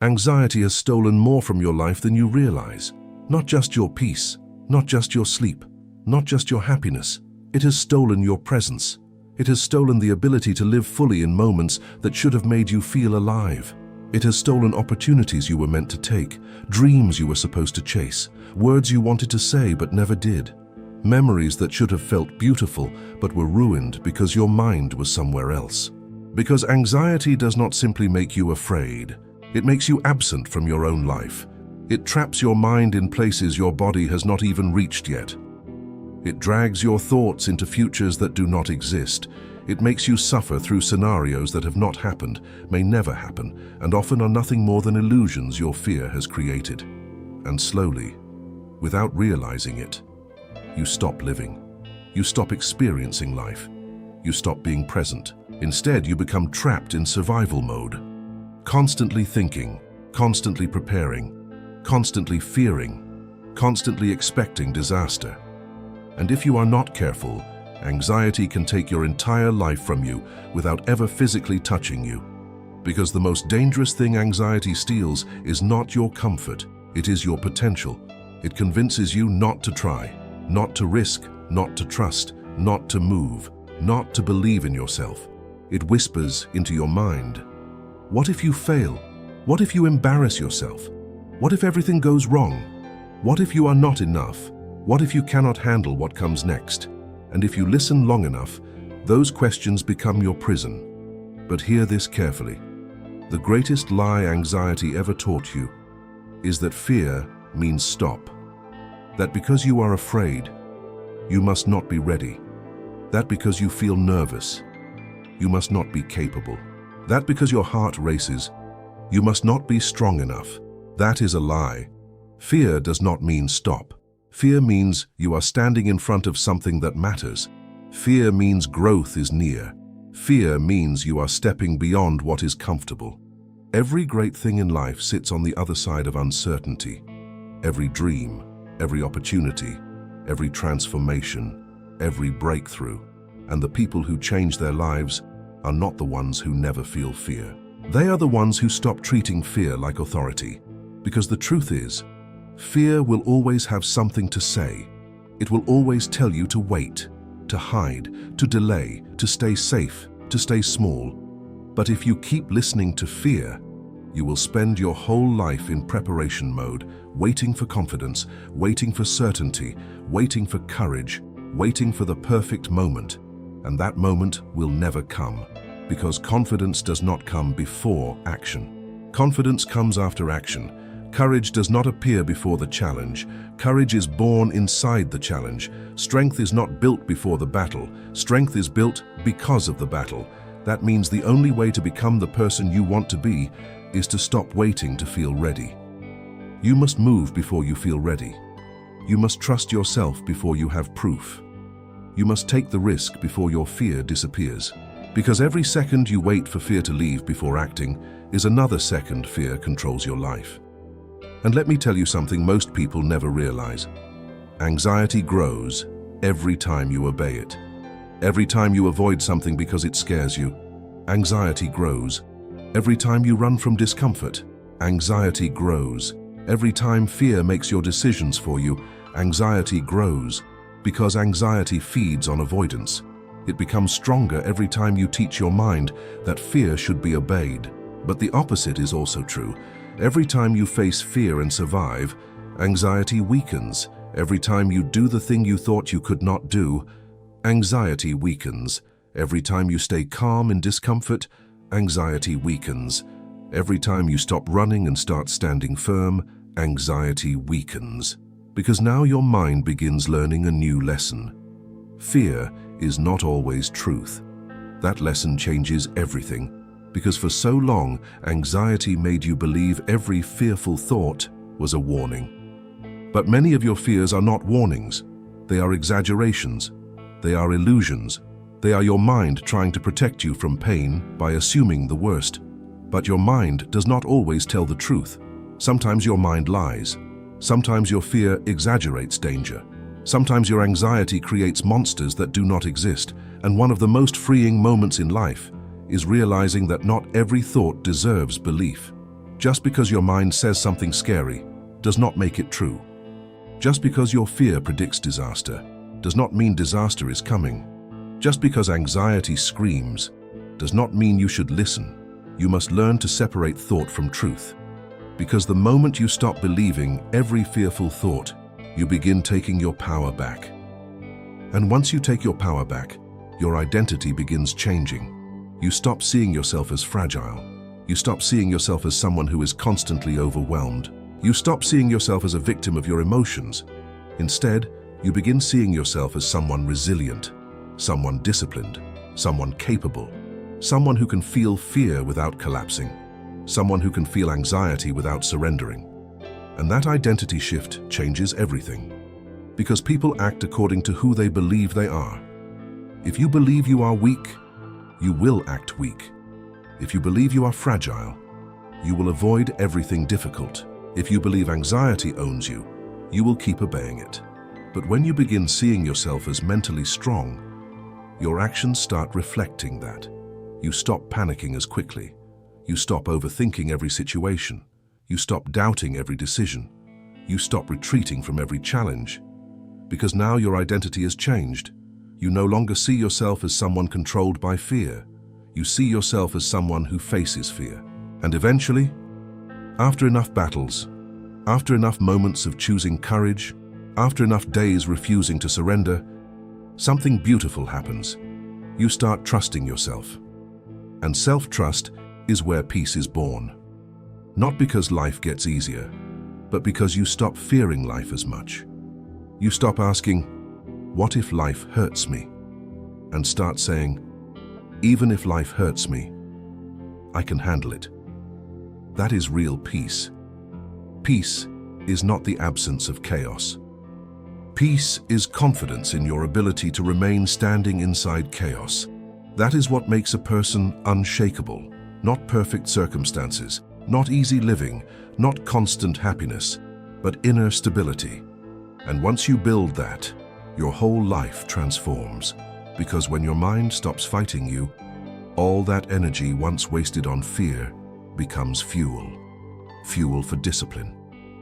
Anxiety has stolen more from your life than you realize. Not just your peace, not just your sleep, not just your happiness. It has stolen your presence. It has stolen the ability to live fully in moments that should have made you feel alive. It has stolen opportunities you were meant to take, dreams you were supposed to chase, words you wanted to say but never did, memories that should have felt beautiful but were ruined because your mind was somewhere else. Because anxiety does not simply make you afraid, it makes you absent from your own life. It traps your mind in places your body has not even reached yet. It drags your thoughts into futures that do not exist. It makes you suffer through scenarios that have not happened, may never happen, and often are nothing more than illusions your fear has created. And slowly, without realizing it, you stop living. You stop experiencing life. You stop being present. Instead, you become trapped in survival mode, constantly thinking, constantly preparing, constantly fearing, constantly expecting disaster. And if you are not careful, anxiety can take your entire life from you without ever physically touching you. Because the most dangerous thing anxiety steals is not your comfort, it is your potential. It convinces you not to try, not to risk, not to trust, not to move, not to believe in yourself. It whispers into your mind. What if you fail? What if you embarrass yourself? What if everything goes wrong? What if you are not enough? What if you cannot handle what comes next? And if you listen long enough, those questions become your prison. But hear this carefully. The greatest lie anxiety ever taught you is that fear means stop. That because you are afraid, you must not be ready. That because you feel nervous, you must not be capable. That because your heart races, you must not be strong enough. That is a lie. Fear does not mean stop. Fear means you are standing in front of something that matters. Fear means growth is near. Fear means you are stepping beyond what is comfortable. Every great thing in life sits on the other side of uncertainty. Every dream, every opportunity, every transformation, every breakthrough. And the people who change their lives are not the ones who never feel fear. They are the ones who stop treating fear like authority. Because the truth is, fear will always have something to say. It will always tell you to wait, to hide, to delay, to stay safe, to stay small. But if you keep listening to fear, you will spend your whole life in preparation mode, waiting for confidence, waiting for certainty, waiting for courage, waiting for the perfect moment. And that moment will never come, because confidence does not come before action. Confidence comes after action. Courage does not appear before the challenge. Courage is born inside the challenge. Strength is not built before the battle. Strength is built because of the battle. That means the only way to become the person you want to be is to stop waiting to feel ready. You must move before you feel ready. You must trust yourself before you have proof. You must take the risk before your fear disappears. Because every second you wait for fear to leave before acting is another second fear controls your life. And let me tell you something most people never realize. Anxiety grows every time you obey it. Every time you avoid something because it scares you, anxiety grows. Every time you run from discomfort, anxiety grows. Every time fear makes your decisions for you, anxiety grows. Because anxiety feeds on avoidance. It becomes stronger every time you teach your mind that fear should be obeyed. But the opposite is also true. Every time you face fear and survive, anxiety weakens. Every time you do the thing you thought you could not do, anxiety weakens. Every time you stay calm in discomfort, anxiety weakens. Every time you stop running and start standing firm, anxiety weakens. Because now your mind begins learning a new lesson. Fear is not always truth. That lesson changes everything. Because for so long, anxiety made you believe every fearful thought was a warning. But many of your fears are not warnings. They are exaggerations. They are illusions. They are your mind trying to protect you from pain by assuming the worst. But your mind does not always tell the truth. Sometimes your mind lies. Sometimes your fear exaggerates danger. Sometimes your anxiety creates monsters that do not exist. And one of the most freeing moments in life is realizing that not every thought deserves belief. Just because your mind says something scary does not make it true. Just because your fear predicts disaster does not mean disaster is coming. Just because anxiety screams does not mean you should listen. You must learn to separate thought from truth. Because the moment you stop believing every fearful thought, you begin taking your power back. And once you take your power back, your identity begins changing. You stop seeing yourself as fragile. You stop seeing yourself as someone who is constantly overwhelmed. You stop seeing yourself as a victim of your emotions. Instead, you begin seeing yourself as someone resilient, someone disciplined, someone capable, someone who can feel fear without collapsing, someone who can feel anxiety without surrendering. And that identity shift changes everything. Because people act according to who they believe they are. If you believe you are weak, you will act weak. If you believe you are fragile, you will avoid everything difficult. If you believe anxiety owns you, you will keep obeying it. But when you begin seeing yourself as mentally strong, your actions start reflecting that. You stop panicking as quickly. You stop overthinking every situation. You stop doubting every decision. You stop retreating from every challenge. Because now your identity has changed. You no longer see yourself as someone controlled by fear. You see yourself as someone who faces fear. And eventually, after enough battles, after enough moments of choosing courage, after enough days refusing to surrender, something beautiful happens. You start trusting yourself. And self-trust is where peace is born. Not because life gets easier, but because you stop fearing life as much. You stop asking, what if life hurts me? And start saying, even if life hurts me, I can handle it. That is real peace. Peace is not the absence of chaos. Peace is confidence in your ability to remain standing inside chaos. That is what makes a person unshakable, not perfect circumstances, not easy living, not constant happiness, but inner stability. And once you build that, your whole life transforms. Because when your mind stops fighting you, all that energy once wasted on fear becomes fuel. Fuel for discipline,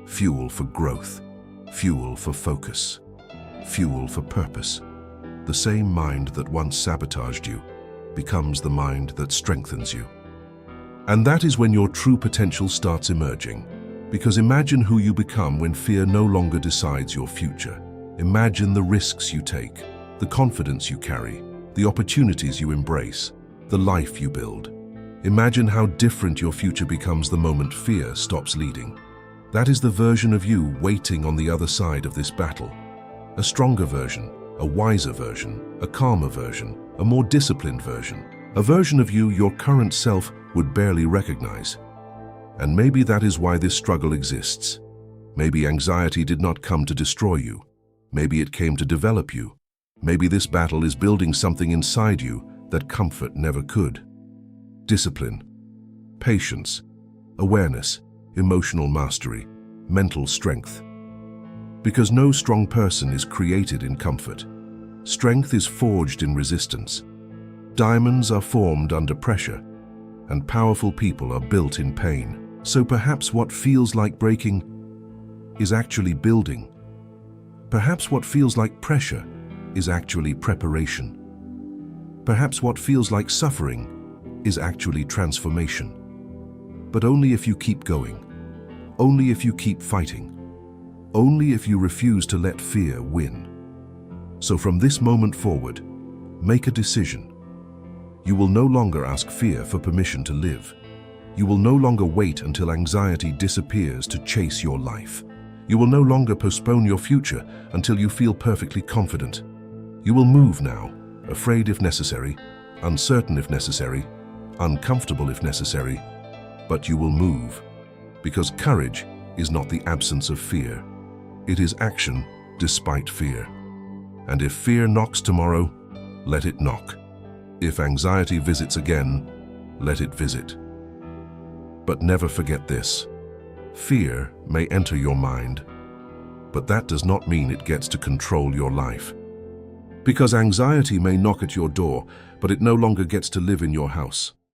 fuel for growth, fuel for focus, fuel for purpose. The same mind that once sabotaged you becomes the mind that strengthens you. And that is when your true potential starts emerging. Because imagine who you become when fear no longer decides your future. Imagine the risks you take, the confidence you carry, the opportunities you embrace, the life you build. Imagine how different your future becomes the moment fear stops leading. That is the version of you waiting on the other side of this battle. A stronger version, a wiser version, a calmer version, a more disciplined version. A version of you your current self would barely recognize. And maybe that is why this struggle exists. Maybe anxiety did not come to destroy you. Maybe it came to develop you. Maybe this battle is building something inside you that comfort never could. Discipline, patience, awareness, emotional mastery, mental strength. Because no strong person is created in comfort. Strength is forged in resistance. Diamonds are formed under pressure, and powerful people are built in pain. So perhaps what feels like breaking is actually building. Perhaps what feels like pressure is actually preparation. Perhaps what feels like suffering is actually transformation. But only if you keep going. Only if you keep fighting. Only if you refuse to let fear win. So from this moment forward, make a decision. You will no longer ask fear for permission to live. You will no longer wait until anxiety disappears to chase your life. You will no longer postpone your future until you feel perfectly confident. You will move now, afraid if necessary, uncertain if necessary, uncomfortable if necessary, but you will move. Because courage is not the absence of fear. It is action despite fear. And if fear knocks tomorrow, let it knock. If anxiety visits again, let it visit. But never forget this. Fear may enter your mind, but that does not mean it gets to control your life. Because anxiety may knock at your door, but it no longer gets to live in your house.